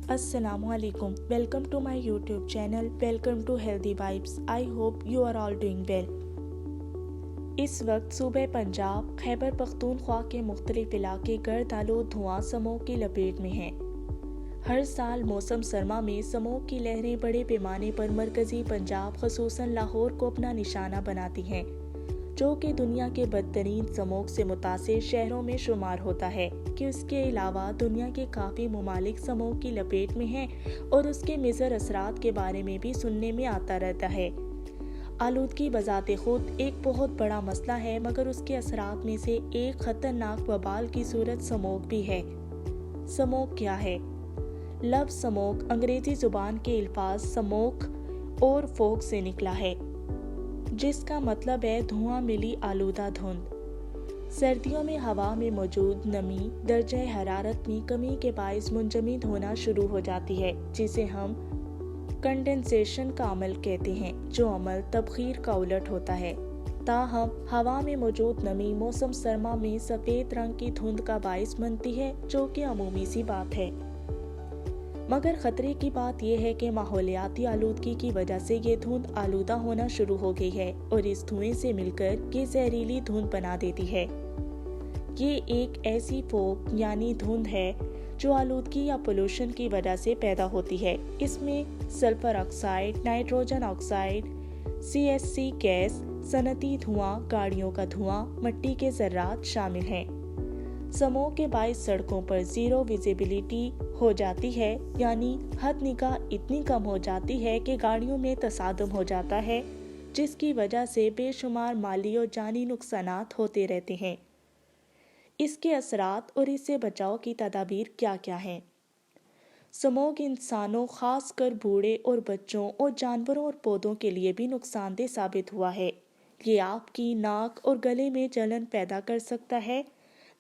Assalamu alaikum. Welcome to my YouTube channel. Welcome to Healthy Vibes. I hope you are all doing well. इस वक्त सूबे पंजाब खैबर पख्तूनख्वा के मुख्तलिफ इलाके गर्द आलूद धुआं स्मोक की लपेट में हैं। हर साल मौसम सरमा में स्मोक की लहरें बड़े पैमाने पर मरकज़ी पंजाब खसूसन लाहौर को अपना निशाना बनाती हैं, जो कि दुनिया के बदतरीन स्मोक से मुतासिर शहरों में शुमार होता है। कि उसके अलावा दुनिया के काफ़ी ममालिक स्मोक की लपेट में हैं और उसके मुज़र असरात के बारे में भी सुनने में आता रहता है। आलूदगी बज़ाते खुद एक बहुत बड़ा मसला है, मगर उसके असरात में से एक ख़तरनाक वबाल की सूरत स्मोक भी है। स्मोक क्या है? लफ्ज़ स्मोक अंग्रेज़ी ज़ुबान के अल्फाज स्मोक और फोग से निकला है, जिसका मतलब है धुआं मिली आलूदा धुंध। सर्दियों में हवा में मौजूद नमी दर्जा हरारत में कमी के बायस मुंजमद होना शुरू हो जाती है, जिसे हम कंडेंसेशन का अमल कहते हैं, जो अमल तबखीर का उलट होता है। ताहम हवा में मौजूद नमी मौसम सरमा में सफ़ेद रंग की धुंध का बायस बनती है, जो कि अमूमी सी बात है। मगर ख़तरे की बात यह है कि माहौलियाती आलूदगी की वजह से ये धुंध आलूदा होना शुरू हो गई है और इस धुएं से मिलकर ये जहरीली धुंध बना देती है। ये एक ऐसी फोग यानी धुंध है जो आलूदगी या पोल्यूशन की वजह से पैदा होती है। इसमें sulphur oxide, nitrogen oxide, CSC gas, सनती धुआं, गाड़ियों का धुआं, मिट्टी के ज़र्रात शामिल हैं। स्मोक के बायस सड़कों पर ज़ीरो विजिबिलिटी हो जाती है, यानी हद निगाह इतनी कम हो जाती है कि गाड़ियों में तसादम हो जाता है, जिसकी वजह से बेशुमार माली और जानी नुकसानात होते रहते हैं। इसके असरात और इससे बचाव की तदाबीर क्या क्या हैं? स्मोक इंसानों, खास कर बूढ़े और बच्चों और जानवरों और पौधों के लिए भी नुकसानदेह साबित हुआ है। ये आपकी नाक और गले में जलन पैदा कर सकता है।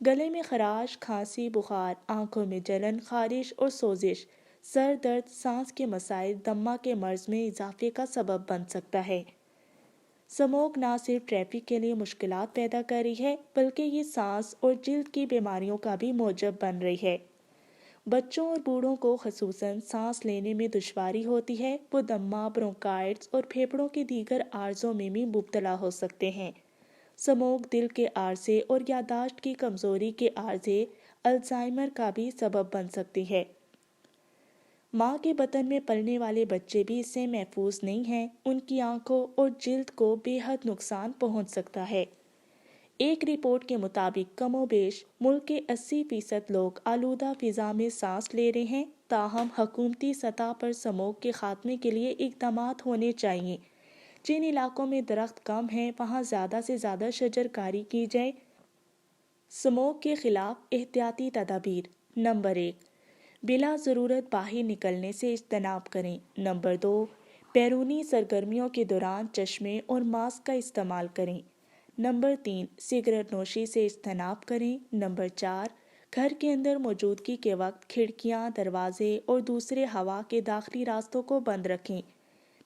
गले में खराश, खांसी, बुखार, आंखों में जलन, खारिश और सोजिश, सर दर्द, सांस के मसाइल, दमा के मर्ज में इजाफे का सबब बन सकता है। स्मोक ना सिर्फ ट्रैफिक के लिए मुश्किलात पैदा कर रही है, बल्कि ये सांस और जिल्द की बीमारियों का भी मौजब बन रही है। बच्चों और बूढ़ों को खसूसन सांस लेने में दुश्वारी होती है। वो दमा, ब्रोंकाइटिस और फेफड़ों के दीगर आर्ज़ों में भी मुब्तला हो सकते हैं। स्मोक दिल के आर्ज़े और यादाश्त की कमज़ोरी के आर्ज़े, अल्जाइमर का भी सबब बन सकती है। माँ के बतन में पलने वाले बच्चे भी इससे महफूज नहीं हैं। उनकी आंखों और जिल्द को बेहद नुकसान पहुँच सकता है। एक रिपोर्ट के मुताबिक कमोबेश मुल्क के 80% लोग आलूदा फ़िज़ा में सांस ले रहे हैं। ताहम हुकूमती सतह पर स्मोक के खात्मे के लिए इक़दामात होने चाहिए। जिन इलाकों में दरख्त कम हैं, वहाँ ज़्यादा से ज़्यादा शजरकारी की जाए। स्मोक के ख़िलाफ़ एहतियाती तदाबीर। नंबर 1, बिला ज़रूरत बाहर निकलने से इज्तनाब करें। नंबर 2, बैरूनी सरगर्मियों के दौरान चश्मे और मास्क का इस्तेमाल करें। नंबर 3, सिगरेट नोशी से इज्तनाब करें। नंबर 4, घर के अंदर मौजूदगी के वक्त खिड़कियाँ, दरवाजे और दूसरे हवा के दाखिली रास्तों को बंद रखें।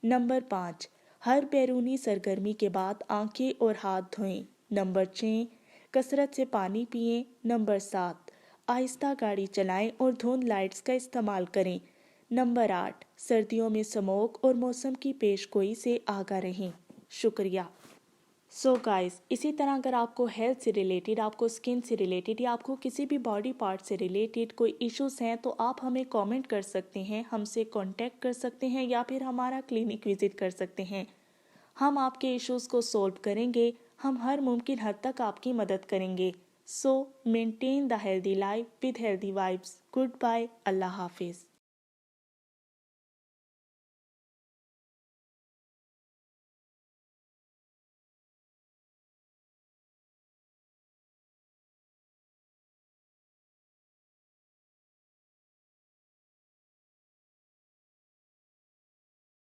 नंबर 5, हर बैरूनी सरगर्मी के बाद आंखें और हाथ धोएं। नंबर 6, कसरत से पानी पिएं। नंबर 7, आहिस्ता गाड़ी चलाएं और धुंध लाइट्स का इस्तेमाल करें। नंबर 8, सर्दियों में स्मोक और मौसम की पेशगोई से आगाह रहें। शुक्रिया। सो गाइस, इसी तरह अगर आपको हेल्थ से रिलेटेड, आपको स्किन से रिलेटेड या आपको किसी भी बॉडी पार्ट से रिलेटेड कोई इश्यूज़ हैं, तो आप हमें कमेंट कर सकते हैं, हमसे कांटेक्ट कर सकते हैं या फिर हमारा क्लिनिक विज़िट कर सकते हैं। हम आपके इश्यूज़ को सॉल्व करेंगे। हम हर मुमकिन हद तक आपकी मदद करेंगे। So maintain the healthy life with healthy vibes. Goodbye. अल्लाह हाफिज़।